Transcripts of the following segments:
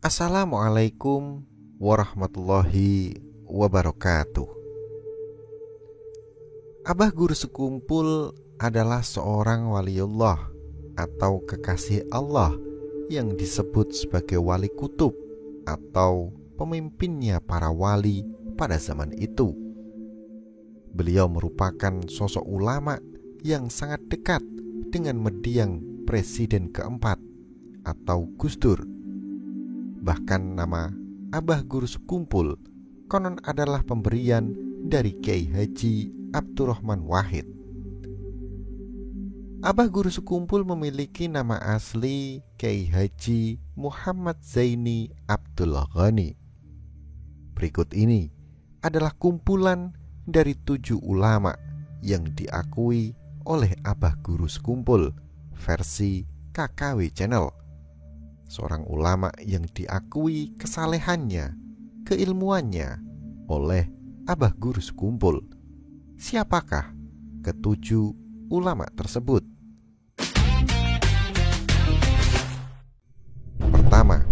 Assalamualaikum warahmatullahi wabarakatuh. Abah Guru Sekumpul adalah seorang waliullah atau kekasih Allah yang disebut sebagai wali kutub atau pemimpinnya para wali pada zaman itu. Beliau merupakan sosok ulama yang sangat dekat dengan mendiang Presiden keempat atau Gus Dur. Bahkan nama Abah Guru Sekumpul konon adalah pemberian dari Kiai Haji Abdurrahman Wahid. Abah Guru Sekumpul memiliki nama asli Kiai Haji Muhammad Zaini Abdul Ghani. Berikut ini adalah kumpulan dari 7 ulama yang diakui oleh Abah Guru Sekumpul versi KKW Channel. Seorang ulama yang diakui kesalehannya, keilmuannya oleh Abah Guru Sekumpul. Siapakah ketujuh ulama tersebut? Pertama,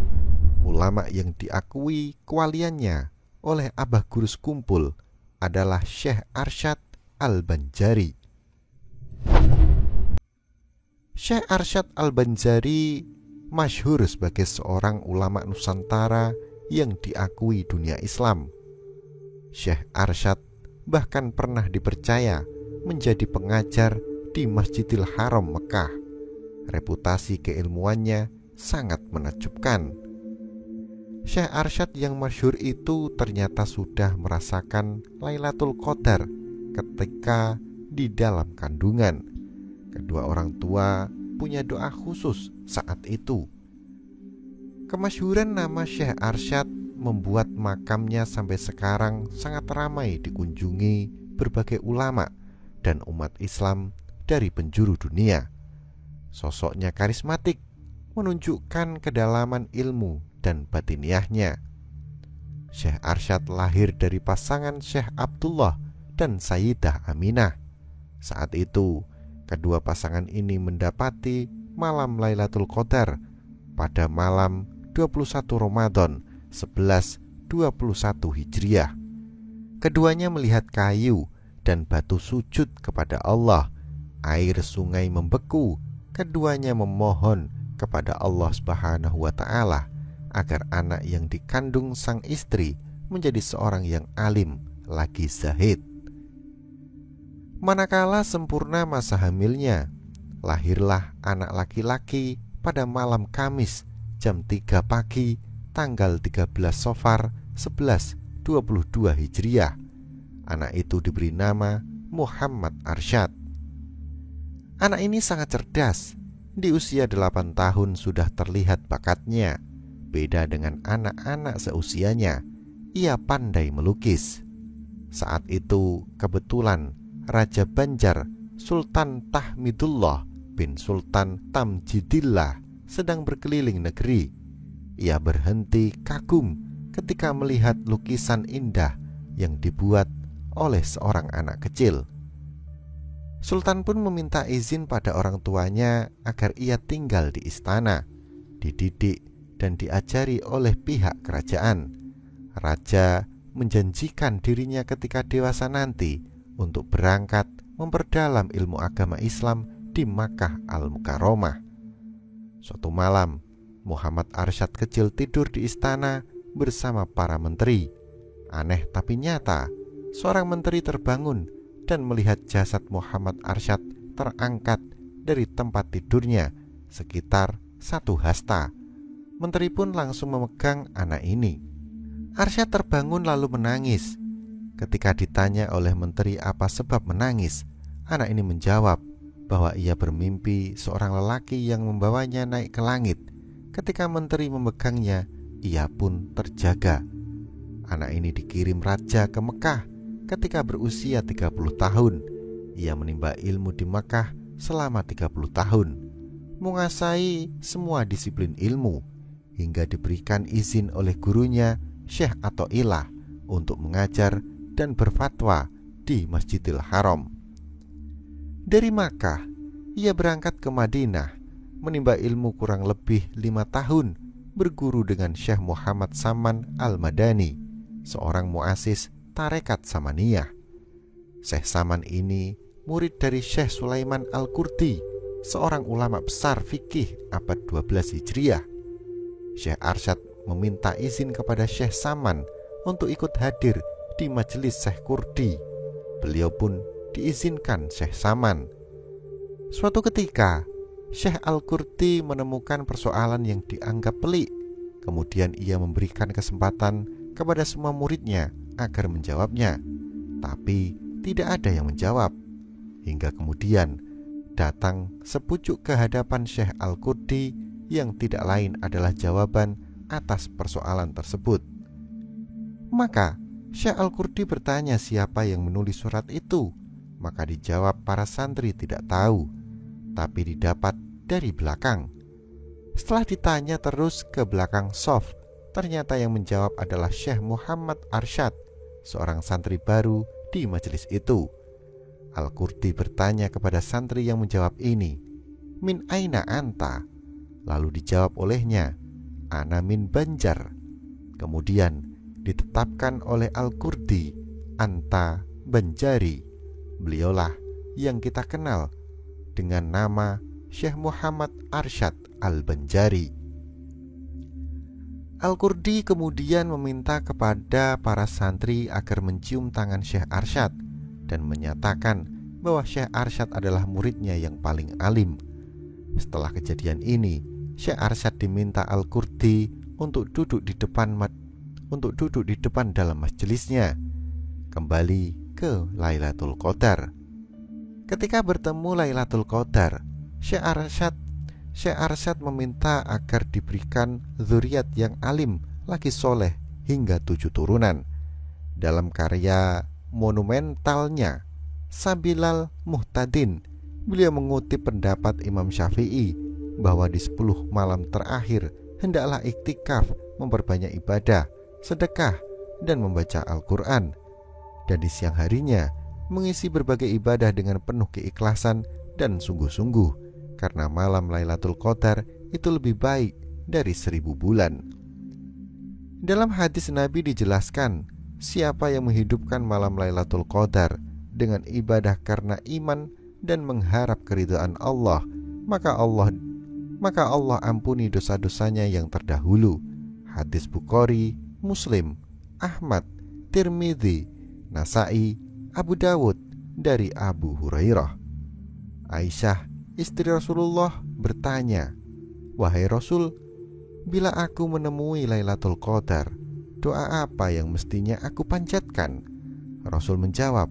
ulama yang diakui kewaliannya oleh Abah Guru Sekumpul adalah Syekh Arsyad Al-Banjari. Syekh Arsyad Al-Banjari masyhur sebagai seorang ulama Nusantara yang diakui dunia Islam. Syekh Arsyad bahkan pernah dipercaya menjadi pengajar di Masjidil Haram Mekah. Reputasi keilmuannya sangat menakjubkan. Syekh Arsyad yang masyhur itu ternyata sudah merasakan Lailatul Qadar ketika di dalam kandungan. Kedua orang tua punya doa khusus saat itu. Kemasyhuran nama Syekh Arsyad membuat makamnya sampai sekarang sangat ramai dikunjungi berbagai ulama dan umat Islam dari penjuru dunia. Sosoknya karismatik, menunjukkan kedalaman ilmu dan batiniahnya. Syekh Arsyad lahir dari pasangan Syekh Abdullah dan Sayyidah Aminah. Saat itu kedua pasangan ini mendapati malam Lailatul Qadar pada malam 21 Ramadan 1121 Hijriah. Keduanya melihat kayu dan batu sujud kepada Allah. Air sungai membeku. Keduanya memohon kepada Allah Subhanahu wa Ta'ala agar anak yang dikandung sang istri menjadi seorang yang alim lagi zahid. Manakala sempurna masa hamilnya, lahirlah anak laki-laki pada malam Kamis jam 3 pagi tanggal 13 Safar 1122 Hijriah. Anak itu diberi nama Muhammad Arsyad. Anak ini sangat cerdas. Di usia 8 tahun sudah terlihat bakatnya. Beda dengan anak-anak seusianya, ia pandai melukis. Saat itu kebetulan Raja Banjar Sultan Tahmidullah bin Sultan Tamjidillah sedang berkeliling negeri. Ia berhenti kagum ketika melihat lukisan indah yang dibuat oleh seorang anak kecil. Sultan pun meminta izin pada orang tuanya agar ia tinggal di istana, dididik dan diajari oleh pihak kerajaan. Raja menjanjikan dirinya ketika dewasa nanti untuk berangkat memperdalam ilmu agama Islam di Makkah Al-Mukarramah. Suatu malam, Muhammad Arsyad kecil tidur di istana bersama para menteri. Aneh tapi nyata, seorang menteri terbangun dan melihat jasad Muhammad Arsyad terangkat dari tempat tidurnya sekitar 1 hasta. Menteri pun langsung memegang anak ini. Arsyad terbangun lalu menangis. Ketika ditanya oleh menteri apa sebab menangis, anak ini menjawab bahwa ia bermimpi seorang lelaki yang membawanya naik ke langit. Ketika menteri memegangnya, ia pun terjaga. Anak ini dikirim raja ke Mekah ketika berusia 30 tahun. Ia menimba ilmu di Mekah selama 30 tahun, menguasai semua disiplin ilmu, hingga diberikan izin oleh gurunya Syekh Athaillah untuk mengajar dan berfatwa di Masjidil Haram. Dari Makkah, ia berangkat ke Madinah, menimba ilmu kurang lebih 5 tahun berguru dengan Syekh Muhammad Saman Al-Madani, seorang muasis tarekat Samaniyah. Syekh Saman ini murid dari Syekh Sulaiman Al-Qurdi, seorang ulama besar fikih abad 12 Hijriah. Syekh Arsyad meminta izin kepada Syekh Saman untuk ikut hadir di majelis Syekh Qurdi. Beliau pun diizinkan Syekh Saman. Suatu ketika, Syekh Al-Qurdi menemukan persoalan yang dianggap pelik. Kemudian ia memberikan kesempatan kepada semua muridnya agar menjawabnya, tapi tidak ada yang menjawab. Hingga kemudian datang sepucuk ke hadapan Syekh Al-Qurdi yang tidak lain adalah jawaban atas persoalan tersebut. Maka Syekh Al-Qurdi bertanya siapa yang menulis surat itu. Maka dijawab para santri tidak tahu, tapi didapat dari belakang. Setelah ditanya terus ke belakang soft, ternyata yang menjawab adalah Syekh Muhammad Arsyad, seorang santri baru di majelis itu. Al-Qurdi bertanya kepada santri yang menjawab ini, "Min aina anta?" Lalu dijawab olehnya, "Ana min Banjar." Kemudian ditetapkan oleh Al-Qurdi, "Anta Banjari." Beliaulah yang kita kenal dengan nama Syekh Muhammad Arsyad Al-Banjari. Al-Qurdi kemudian meminta kepada para santri agar mencium tangan Syekh Arsyad dan menyatakan bahwa Syekh Arsyad adalah muridnya yang paling alim. Setelah kejadian ini, Syekh Arsyad diminta Al-Qurdi untuk duduk di depan dalam majelisnya, kembali ke Lailatul Qadar. Ketika bertemu Lailatul Qadar, Syekh Arsyad meminta agar diberikan zuriat yang alim lagi soleh hingga 7 turunan. Dalam karya monumentalnya Sabilal Muhtadin, beliau mengutip pendapat Imam Syafi'i bahwa di 10 malam terakhir hendaklah iktikaf, memperbanyak ibadah, sedekah, dan membaca Al-Quran. Dan di siang harinya mengisi berbagai ibadah dengan penuh keikhlasan dan sungguh-sungguh, karena malam Lailatul Qadar itu lebih baik dari 1000 bulan. Dalam hadis Nabi dijelaskan, siapa yang menghidupkan malam Lailatul Qadar dengan ibadah karena iman dan mengharap keridhaan Allah, maka Allah ampuni dosa-dosanya yang terdahulu. Hadis Bukhari, Muslim, Ahmad, Tirmidzi, Nasai, Abu Dawud dari Abu Hurairah. Aisyah, istri Rasulullah, bertanya, "Wahai Rasul, bila aku menemui Lailatul Qadar, doa apa yang mestinya aku panjatkan?" Rasul menjawab,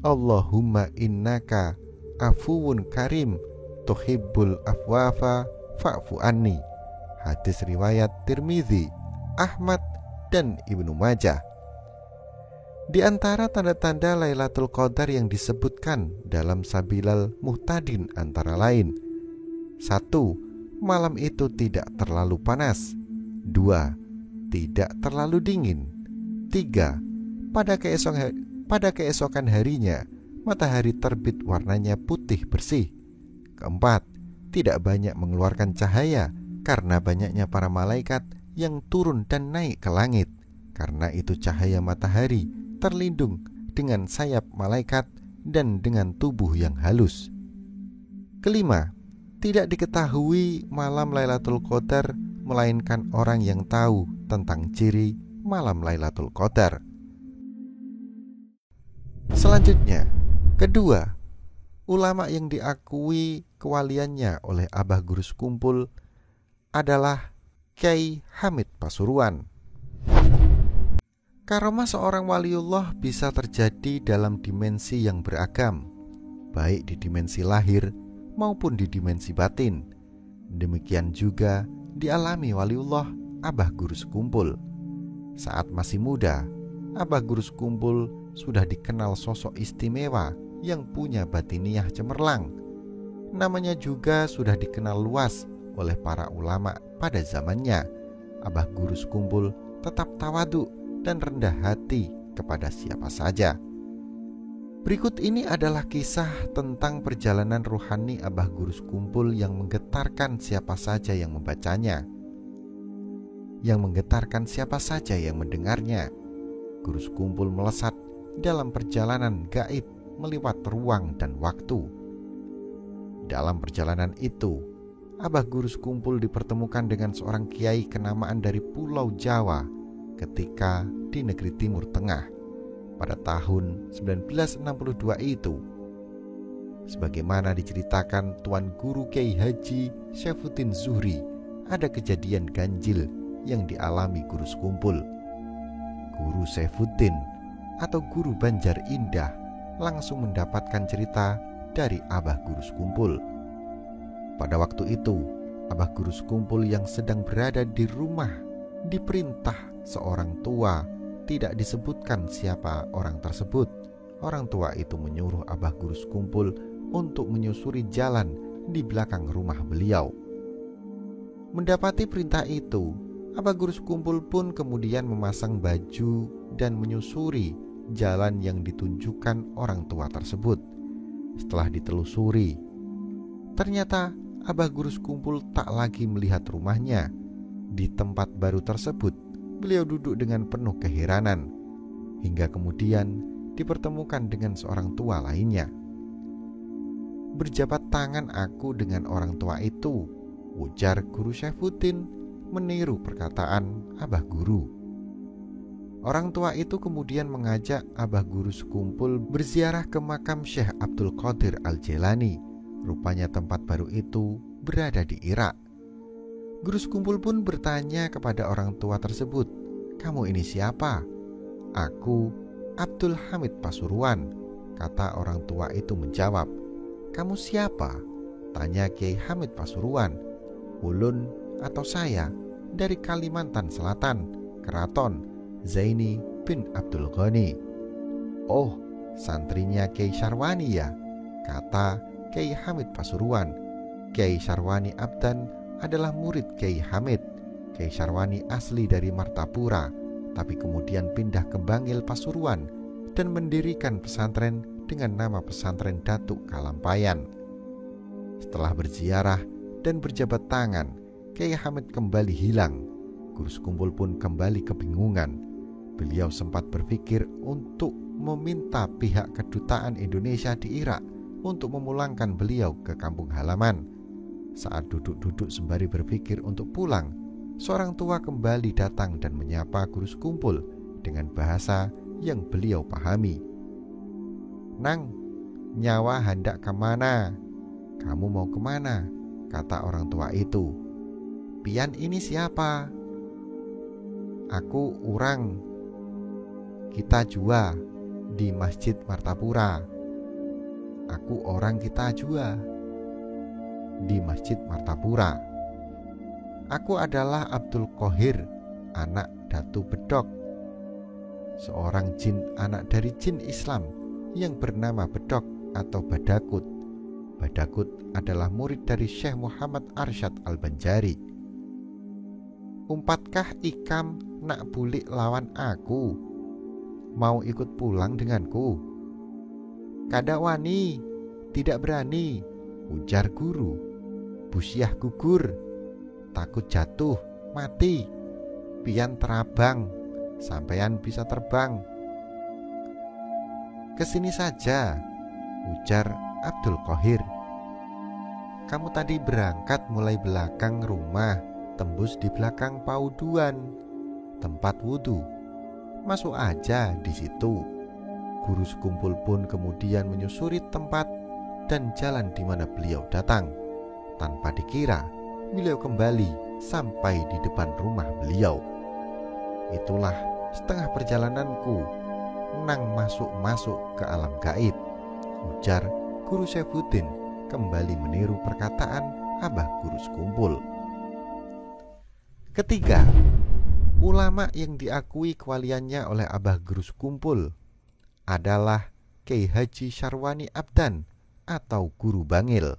"Allahumma innaka afuwun karim, tuhibbul afwafa fa'fu anni." Hadis riwayat Tirmidzi, Ahmad, dan Ibnu Majah. Di antara tanda-tanda Lailatul Qadar yang disebutkan dalam Sabilal Muhtadin antara lain: 1. Malam itu tidak terlalu panas. 2. Tidak terlalu dingin. 3. Pada keesokan harinya matahari terbit warnanya putih bersih. 4. Tidak banyak mengeluarkan cahaya karena banyaknya para malaikat yang turun dan naik ke langit. Karena itu cahaya matahari terlindung dengan sayap malaikat dan dengan tubuh yang halus. 5. Tidak diketahui malam Lailatul Qadar melainkan orang yang tahu tentang ciri malam Lailatul Qadar. Selanjutnya, kedua, ulama yang diakui kewaliannya oleh Abah Guru Sekumpul adalah Kyai Hamid Pasuruan. Karomah seorang waliullah bisa terjadi dalam dimensi yang beragam, baik di dimensi lahir maupun di dimensi batin. Demikian juga dialami waliullah Abah Guru Sekumpul. Saat masih muda, Abah Guru Sekumpul sudah dikenal sosok istimewa yang punya batiniyah cemerlang. Namanya juga sudah dikenal luas oleh para ulama pada zamannya. Abah Guru Sekumpul tetap tawadhu dan rendah hati kepada siapa saja. Berikut ini adalah kisah tentang perjalanan ruhani Abah Guru Sekumpul yang menggetarkan siapa saja yang membacanya. yang menggetarkan siapa saja yang mendengarnya. Guru sekumpul melesat dalam perjalanan gaib melewat ruang dan waktu. Dalam perjalanan itu, Abah Guru Sekumpul dipertemukan dengan seorang kiai kenamaan dari Pulau Jawa ketika di negeri Timur Tengah pada tahun 1962 itu. Sebagaimana diceritakan Tuan Guru Kiai Haji Syaifuddin Zuhri, ada kejadian ganjil yang dialami Guru Sekumpul. Guru Syaifuddin atau Guru Banjar Indah langsung mendapatkan cerita dari Abah Guru Sekumpul. Pada waktu itu, Abah Guru Sekumpul yang sedang berada di rumah diperintah seorang tua, tidak disebutkan siapa orang tersebut. Orang tua itu menyuruh Abah Guru Sekumpul untuk menyusuri jalan di belakang rumah beliau. Mendapati perintah itu, Abah Guru Sekumpul pun kemudian memasang baju dan menyusuri jalan yang ditunjukkan orang tua tersebut. Setelah ditelusuri, ternyata Abah Guru Sekumpul tak lagi melihat rumahnya. Di tempat baru tersebut, beliau duduk dengan penuh keheranan, hingga kemudian dipertemukan dengan seorang tua lainnya. "Berjabat tangan aku dengan orang tua itu," ujar Guru Syaifuddin, meniru perkataan Abah Guru. Orang tua itu kemudian mengajak Abah Guru Sekumpul berziarah ke makam Syekh Abdul Qadir Al-Jailani. Rupanya tempat baru itu berada di Irak. Guru Sekumpul pun bertanya kepada orang tua tersebut, "Kamu ini siapa?" "Aku Abdul Hamid Pasuruan," kata orang tua itu menjawab. "Kamu siapa?" tanya Kiai Hamid Pasuruan. "Ulun atau saya dari Kalimantan Selatan, Keraton Zaini bin Abdul Ghani." "Oh, santrinya Kiai Syarwani ya," kata Kiai Hamid Pasuruan. Kiai Syarwani Abdan adalah murid Kiai Hamid. Kiai Syarwani asli dari Martapura, tapi kemudian pindah ke Bangil Pasuruan dan mendirikan pesantren dengan nama Pesantren Datuk Kalampayan. Setelah berziarah dan berjabat tangan, Kiai Hamid kembali hilang. Guru Sekumpul pun kembali kebingungan. Beliau sempat berpikir untuk meminta pihak kedutaan Indonesia di Irak untuk memulangkan beliau ke kampung halaman. Saat duduk-duduk sembari berpikir untuk pulang, seorang tua kembali datang dan menyapa Guru Sekumpul dengan bahasa yang beliau pahami. "Nang, nyawa hendak kemana? Kamu mau kemana?" kata orang tua itu. "Pian ini siapa?" "Aku urang. Kita jua di Masjid Martapura." "Aku orang kita jua di Masjid Martapura." "Aku adalah Abdul Qahir, anak Datu Bedok, seorang jin anak dari jin Islam yang bernama Bedok atau Badakut. Badakut adalah murid dari Syekh Muhammad Arsyad Al-Banjari. Umpatkah ikam nak bulik lawan aku? Mau ikut pulang denganku?" "Kada wani, tidak berani," ujar guru. "Busyah gugur, takut jatuh, mati. Pian terabang, sampean bisa terbang." "Kesini saja," ujar Abdul Qahir. "Kamu tadi berangkat mulai belakang rumah, tembus di belakang pauduan, tempat wudhu. Masuk aja di situ." Guru Sekumpul pun kemudian menyusuri tempat dan jalan di mana beliau datang. Tanpa dikira, beliau kembali sampai di depan rumah beliau. "Itulah setengah perjalananku nang masuk-masuk ke alam gaib," ujar Guru Syaifuddin kembali meniru perkataan Abah Guru Sekumpul. Ketiga, ulama yang diakui kewaliannya oleh Abah Guru Sekumpul adalah Kiai Haji Syarwani Abdan atau Guru Bangil.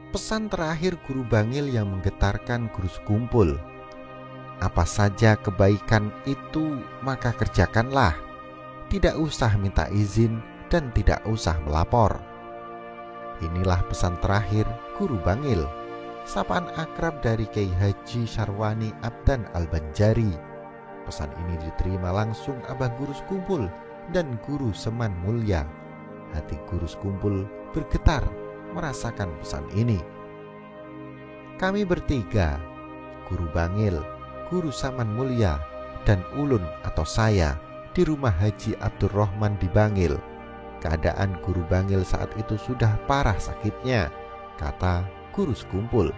Pesan terakhir Guru Bangil yang menggetarkan Guru Sekumpul, "Apa saja kebaikan itu maka kerjakanlah. Tidak usah minta izin dan tidak usah melapor." Inilah pesan terakhir Guru Bangil. sapaan akrab dari Kiai Haji Syarwani Abdan Al-Banjari. Pesan ini diterima langsung Abah Guru Sekumpul dan Guru Seman Mulia. Hati Guru Sekumpul bergetar merasakan pesan ini. Kami bertiga, Guru Bangil, Guru Saman Mulia, dan Ulun atau saya di rumah Haji Abdurrahman di Bangil. Keadaan Guru Bangil saat itu sudah parah sakitnya, kata Guru Sekumpul.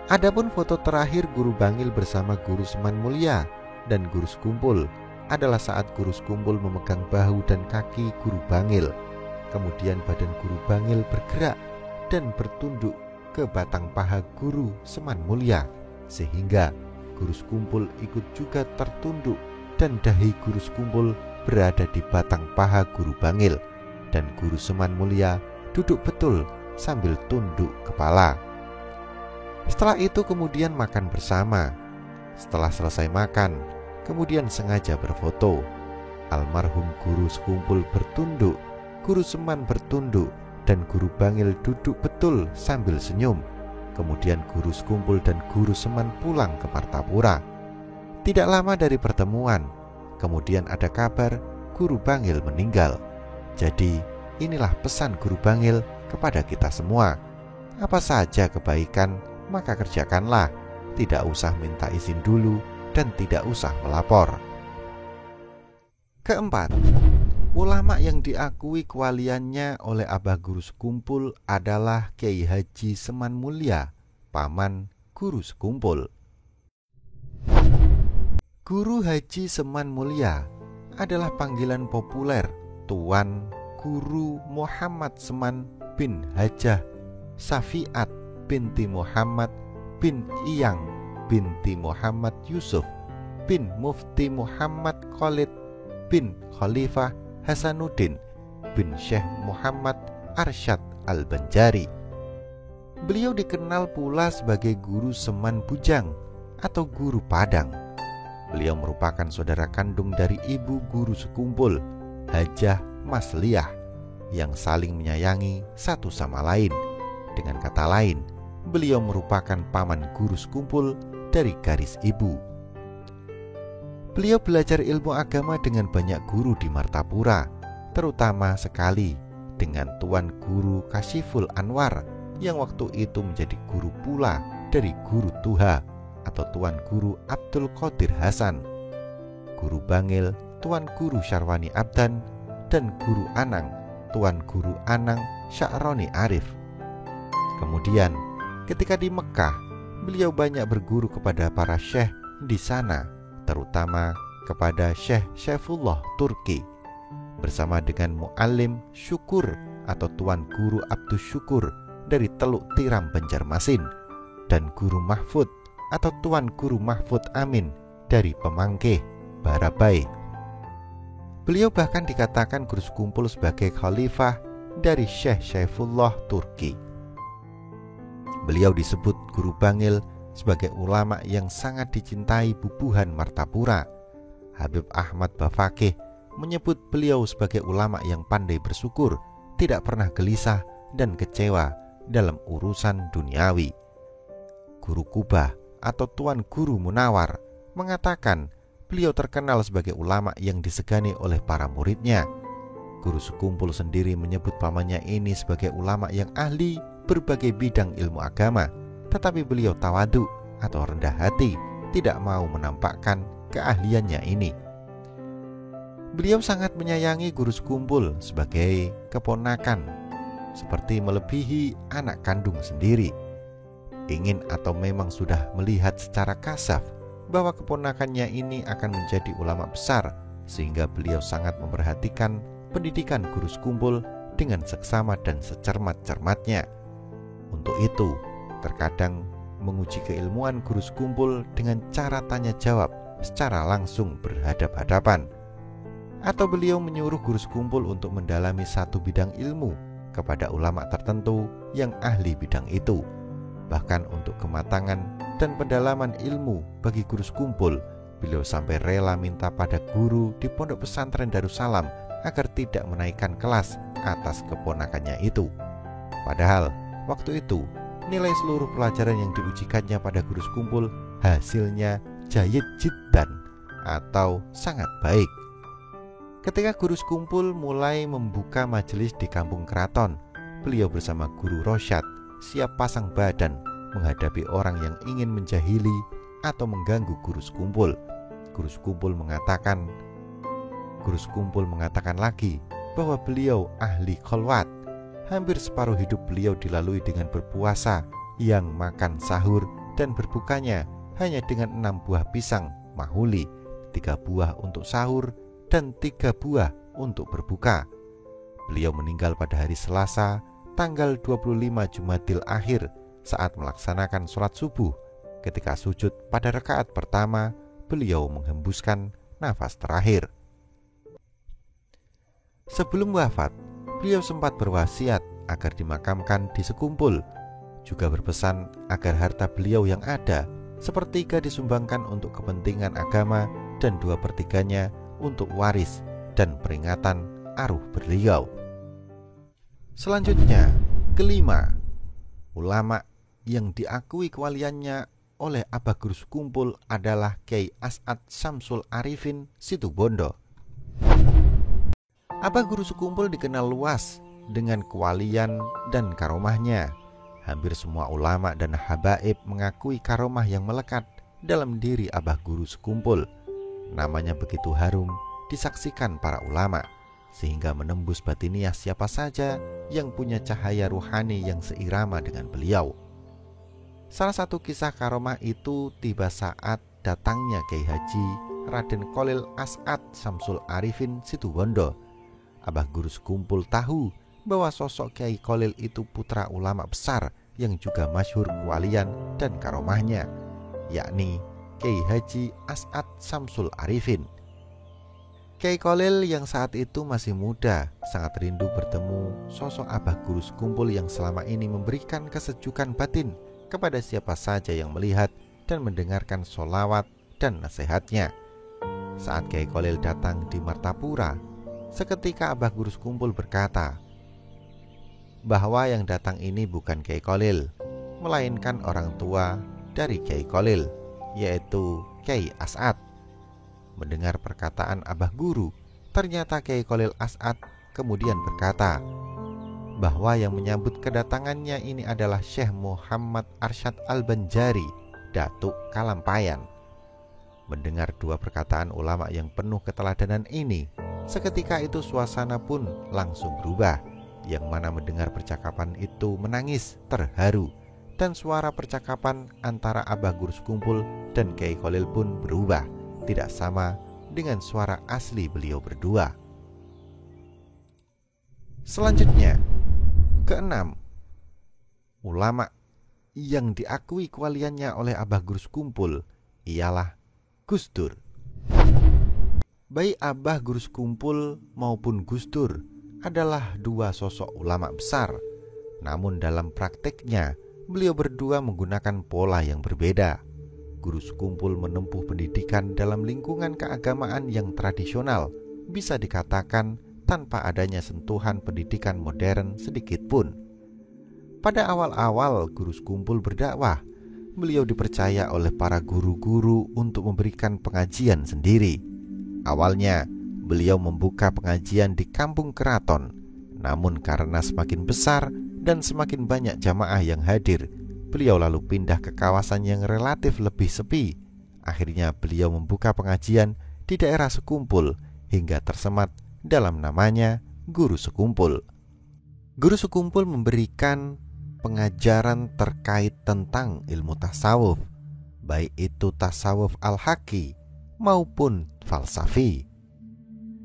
Adapun foto terakhir Guru Bangil bersama Guru Seman Mulia dan Guru Sekumpul adalah saat Guru Sekumpul memegang bahu dan kaki Guru Bangil. Kemudian badan Guru Bangil bergerak dan bertunduk ke batang paha Guru Seman Mulia, sehingga Guru Sekumpul ikut juga tertunduk dan dahi Guru Sekumpul berada di batang paha Guru Bangil, dan Guru Seman Mulia duduk betul sambil tunduk kepala. Setelah itu kemudian makan bersama. Setelah selesai makan, kemudian sengaja berfoto. Almarhum Guru Sekumpul bertunduk, Guru Seman bertunduk, dan Guru Bangil duduk betul sambil senyum. Kemudian Guru Sekumpul dan Guru Seman pulang ke Martapura. Tidak lama dari pertemuan, kemudian ada kabar Guru Bangil meninggal. Jadi inilah pesan Guru Bangil kepada kita semua. Apa saja kebaikan maka kerjakanlah, tidak usah minta izin dulu dan tidak usah melapor. Keempat, ulama yang diakui kewaliannya oleh Abah Guru Sekumpul adalah Kiai Haji Seman Mulia, paman Guru Sekumpul. Guru Haji Seman Mulia adalah panggilan populer Tuan Guru Muhammad Seman bin Hajah Safiat binti Muhammad bin Iyang binti Muhammad Yusuf bin Mufti Muhammad Khalid bin Khalifah Hasanuddin bin Syekh Muhammad Arsyad Al-Banjari. Beliau dikenal pula sebagai Guru Seman Bujang atau Guru Padang. Beliau merupakan saudara kandung dari ibu Guru Sekumpul, Hajah Masliyah, yang saling menyayangi satu sama lain. Dengan kata lain, beliau merupakan paman Guru Sekumpul dari garis ibu. Beliau belajar ilmu agama dengan banyak guru di Martapura, terutama sekali dengan Tuan Guru Kasyiful Anwar yang waktu itu menjadi guru pula dari Guru Tuha atau Tuan Guru Abdul Qadir Hasan, Guru Bangil Tuan Guru Syarwani Abdan, dan Guru Anang Tuan Guru Anang Sya'roni Arif. Kemudian ketika di Mekah, beliau banyak berguru kepada para syekh di sana, terutama kepada Syekh Syaifullah Turki, bersama dengan Mu'allim Syukur atau Tuan Guru Abdus Syukur dari Teluk Tiram Banjarmasin, dan Guru Mahfud atau Tuan Guru Mahfud Amin dari Pemangkeh, Barabai. Beliau bahkan dikatakan Guru Sekumpul sebagai khalifah dari Syekh Syaifullah Turki. Beliau disebut Guru Bangil sebagai ulama yang sangat dicintai bubuhan Martapura. Habib Ahmad Bafakih menyebut beliau sebagai ulama yang pandai bersyukur, tidak pernah gelisah dan kecewa dalam urusan duniawi. Guru Kubah atau Tuan Guru Munawar mengatakan beliau terkenal sebagai ulama yang disegani oleh para muridnya. Guru Sekumpul sendiri menyebut pamannya ini sebagai ulama yang ahli berbagai bidang ilmu agama, tetapi beliau tawadu atau rendah hati, tidak mau menampakkan keahliannya ini. Beliau sangat menyayangi Guru Sekumpul sebagai keponakan, seperti melebihi anak kandung sendiri. Ingin atau memang sudah melihat secara kasaf bahwa keponakannya ini akan menjadi ulama besar, sehingga beliau sangat memperhatikan pendidikan Guru Sekumpul dengan seksama dan secermat-cermatnya. Untuk itu, terkadang menguji keilmuan Guru Sekumpul dengan cara tanya jawab secara langsung berhadap-hadapan. Atau beliau menyuruh Guru Sekumpul untuk mendalami satu bidang ilmu kepada ulama tertentu yang ahli bidang itu. Bahkan untuk kematangan dan pendalaman ilmu bagi Guru Sekumpul, beliau sampai rela minta pada guru di Pondok Pesantren Darussalam agar tidak menaikkan kelas atas keponakannya itu. Padahal Waktu itu, nilai seluruh pelajaran yang diujikannya pada guru sekumpul hasilnya jayyid jiddan atau sangat baik. Ketika guru sekumpul mulai membuka majelis di kampung keraton, beliau bersama guru Rosyad siap pasang badan menghadapi orang yang ingin menjahili atau mengganggu guru sekumpul. Guru sekumpul mengatakan lagi bahwa beliau ahli kholwat. Hampir separuh hidup beliau dilalui dengan berpuasa yang makan sahur dan berbukanya hanya dengan 6 buah pisang mahuli, 3 buah untuk sahur dan 3 buah untuk berbuka. Beliau meninggal pada hari Selasa, tanggal 25 Jumadil Akhir saat melaksanakan sholat subuh. Ketika sujud pada rakaat pertama, beliau menghembuskan nafas terakhir. Sebelum wafat, beliau sempat berwasiat agar dimakamkan di Sekumpul. Juga berpesan agar harta beliau yang ada sepertiga disumbangkan untuk kepentingan agama dan 2/3-nya untuk waris dan peringatan aruh beliau. Selanjutnya, kelima, ulama yang diakui kewaliannya oleh Abah Guru Sekumpul adalah Kyai As'ad Syamsul Arifin Situbondo. Abah Guru Sekumpul dikenal luas dengan kewalian dan karomahnya. Hampir semua ulama dan habaib mengakui karomah yang melekat dalam diri Abah Guru Sekumpul. Namanya begitu harum disaksikan para ulama, sehingga menembus batiniah siapa saja yang punya cahaya ruhani yang seirama dengan beliau. Salah satu kisah karomah itu tiba saat datangnya Kyai Haji Raden Kholil As'ad Syamsul Arifin Situbondo. Abah Guru Sekumpul tahu bahwa sosok Kyai Kholil itu putra ulama besar yang juga masyhur kewalian dan karomahnya, yakni Kyai Haji As'ad Syamsul Arifin. Kyai Kholil yang saat itu masih muda sangat rindu bertemu sosok Abah Guru Sekumpul yang selama ini memberikan kesejukan batin kepada siapa saja yang melihat dan mendengarkan sholawat dan nasihatnya. Saat Kyai Kholil datang di Martapura, seketika Abah Guru Sekumpul berkata bahwa yang datang ini bukan Kyai Kholil, melainkan orang tua dari Kyai Kholil, yaitu Kyai As'ad. Mendengar perkataan Abah Guru, ternyata Kyai Kholil As'ad kemudian berkata bahwa yang menyambut kedatangannya ini adalah Syekh Muhammad Arsyad Al-Banjari, Datuk Kalampayan. Mendengar dua perkataan ulama yang penuh keteladanan ini, seketika itu suasana pun langsung berubah. Yang mana mendengar percakapan itu menangis terharu, dan suara percakapan antara Abah Guru Sekumpul dan Kyai Kholil pun berubah, tidak sama dengan suara asli beliau berdua. Selanjutnya, keenam, ulama yang diakui kewaliannya oleh Abah Guru Sekumpul ialah Gus Dur. Baik Abah Guru Sekumpul maupun Gus Dur adalah dua sosok ulama besar. Namun dalam prakteknya, beliau berdua menggunakan pola yang berbeda. Guru Sekumpul menempuh pendidikan dalam lingkungan keagamaan yang tradisional, bisa dikatakan tanpa adanya sentuhan pendidikan modern sedikit pun. Pada awal-awal Guru Sekumpul berdakwah, beliau dipercaya oleh para guru-guru untuk memberikan pengajian sendiri. Awalnya, beliau membuka pengajian di kampung keraton. Namun karena semakin besar dan semakin banyak jamaah yang hadir, beliau lalu pindah ke kawasan yang relatif lebih sepi. Akhirnya beliau membuka pengajian di daerah Sekumpul hingga tersemat dalam namanya Guru Sekumpul. Guru Sekumpul memberikan pengajaran terkait tentang ilmu tasawuf, baik itu tasawuf al-haqi maupun falsafi.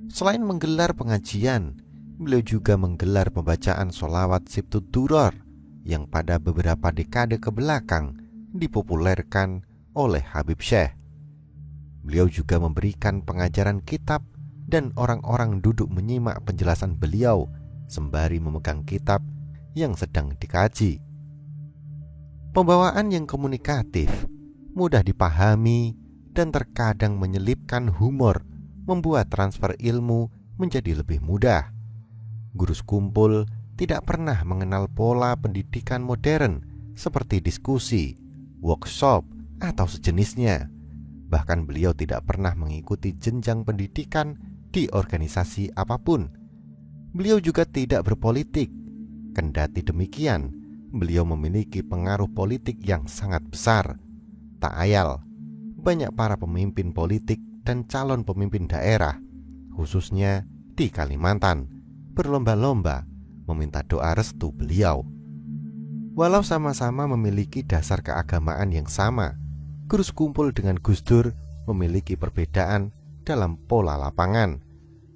Selain menggelar pengajian, beliau juga menggelar pembacaan sholawat Sibtud Duror yang pada beberapa dekade kebelakang dipopulerkan oleh Habib Syekh. Beliau juga memberikan pengajaran kitab dan orang-orang duduk menyimak penjelasan beliau sembari memegang kitab yang sedang dikaji. Pembawaan yang komunikatif, mudah dipahami, dan terkadang menyelipkan humor membuat transfer ilmu menjadi lebih mudah. Guru Sekumpul tidak pernah mengenal pola pendidikan modern seperti diskusi, workshop, atau sejenisnya. Bahkan beliau tidak pernah mengikuti jenjang pendidikan di organisasi apapun. Beliau juga tidak berpolitik. Kendati demikian, beliau memiliki pengaruh politik yang sangat besar. Tak ayal, banyak para pemimpin politik dan calon pemimpin daerah, khususnya di Kalimantan, berlomba-lomba meminta doa restu beliau. Walau sama-sama memiliki dasar keagamaan yang sama, Gus Kumpul dengan Gus Dur memiliki perbedaan dalam pola lapangan.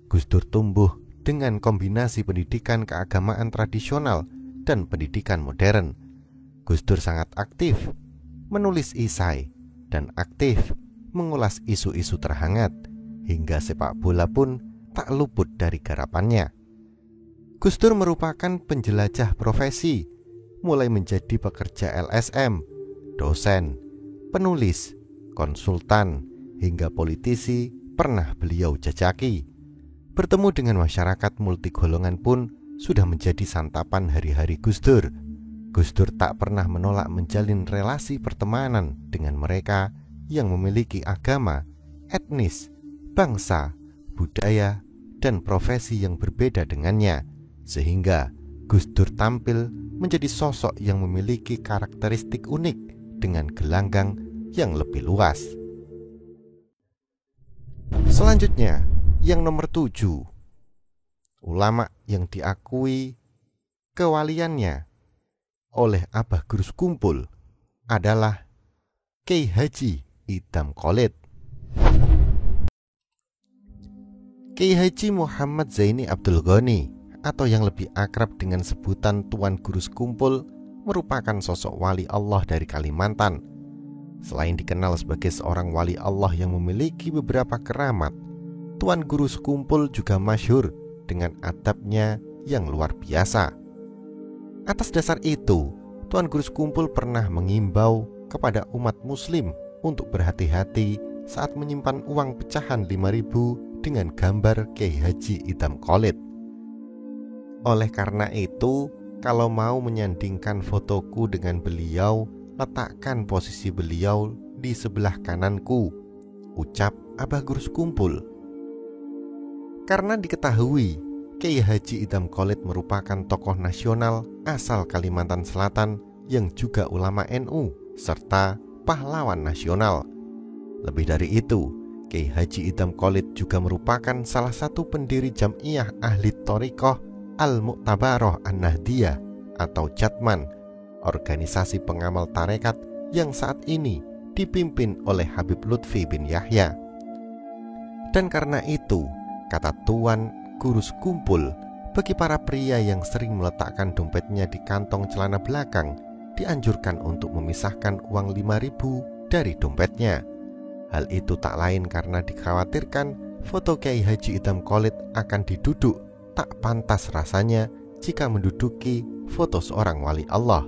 Gus Dur tumbuh dengan kombinasi pendidikan keagamaan tradisional dan pendidikan modern. Gus Dur sangat aktif menulis isai dan aktif mengulas isu-isu terhangat, hingga sepak bola pun tak luput dari garapannya. Gus Dur merupakan penjelajah profesi, mulai menjadi pekerja LSM, dosen, penulis, konsultan, hingga politisi pernah beliau jajaki. Bertemu dengan masyarakat multigolongan pun sudah menjadi santapan hari-hari Gus Dur. Gus Dur tak pernah menolak menjalin relasi pertemanan dengan mereka yang memiliki agama, etnis, bangsa, budaya, dan profesi yang berbeda dengannya, sehingga Gus Dur tampil menjadi sosok yang memiliki karakteristik unik dengan gelanggang yang lebih luas. Selanjutnya, yang nomor 7, ulama yang diakui kewaliannya oleh Abah Gus Kumpul adalah Kiai Haji Idham Khalid. Kiai Haji Muhammad Zaini Abdul Ghani, atau yang lebih akrab dengan sebutan Tuan Gus Kumpul, merupakan sosok wali Allah dari Kalimantan. Selain dikenal sebagai seorang wali Allah yang memiliki beberapa keramat, Tuan Gus Kumpul juga masyhur dengan adabnya yang luar biasa. Atas dasar itu, Tuan Gus Kumpul pernah mengimbau kepada umat muslim untuk berhati-hati saat menyimpan uang pecahan 5.000 dengan gambar Kiai Haji Idham Khalid. Oleh karena itu, kalau mau menyandingkan fotoku dengan beliau, letakkan posisi beliau di sebelah kananku, ucap Abah Gus Kumpul. Karena diketahui Kiai Haji Idham Khalid merupakan tokoh nasional asal Kalimantan Selatan yang juga ulama NU serta pahlawan nasional. Lebih dari itu, Kiai Haji Idham Khalid juga merupakan salah satu pendiri Jam'iyah Ahli Thoriqah Al-Mu'tabaroh An-Nahdiyah atau Jatman, organisasi pengamal tarekat yang saat ini dipimpin oleh Habib Lutfi bin Yahya. Dan karena itu, kata Tuan Gus Kumpul, bagi para pria yang sering meletakkan dompetnya di kantong celana belakang, dianjurkan untuk memisahkan uang 5.000 dari dompetnya. Hal itu tak lain karena dikhawatirkan foto Kiai Haji Idham Khalid akan diduduk tak pantas rasanya jika menduduki foto seorang wali Allah.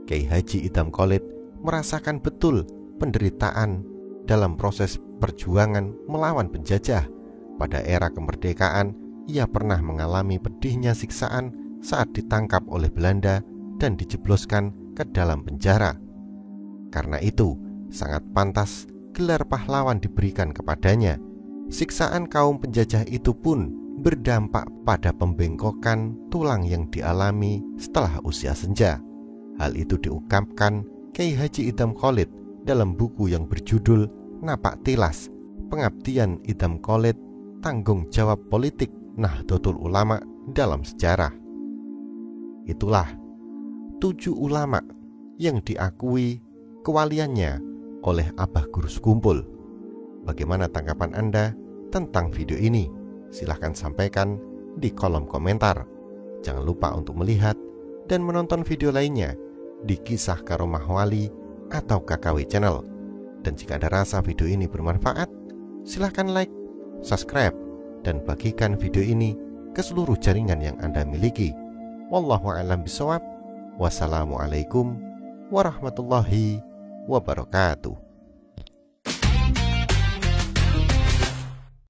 Kiai Haji Idham Khalid merasakan betul penderitaan dalam proses perjuangan melawan penjajah. Pada era kemerdekaan, ia pernah mengalami pedihnya siksaan saat ditangkap oleh Belanda dan dijebloskan ke dalam penjara. Karena itu, sangat pantas gelar pahlawan diberikan kepadanya. Siksaan kaum penjajah itu pun berdampak pada pembengkokan tulang yang dialami setelah usia senja. Hal itu diungkapkan Kiai Haji Idham Khalid dalam buku yang berjudul Napak Tilas, Pengabdian Idham Khalid, Tanggung Jawab Politik Nahdlatul Ulama dalam Sejarah. Itulah 7 ulama yang diakui kewaliannya oleh Abah Gus Kumpul. Bagaimana tanggapan Anda tentang video ini? Silahkan sampaikan di kolom komentar. Jangan lupa untuk melihat dan menonton video lainnya di Kisah Karomah Wali atau KKW Channel. Dan jika Anda rasa video ini bermanfaat, silahkan like, subscribe, dan bagikan video ini ke seluruh jaringan yang Anda miliki. Wallahu a'lam bishawab. Wassalamualaikum warahmatullahi wabarakatuh.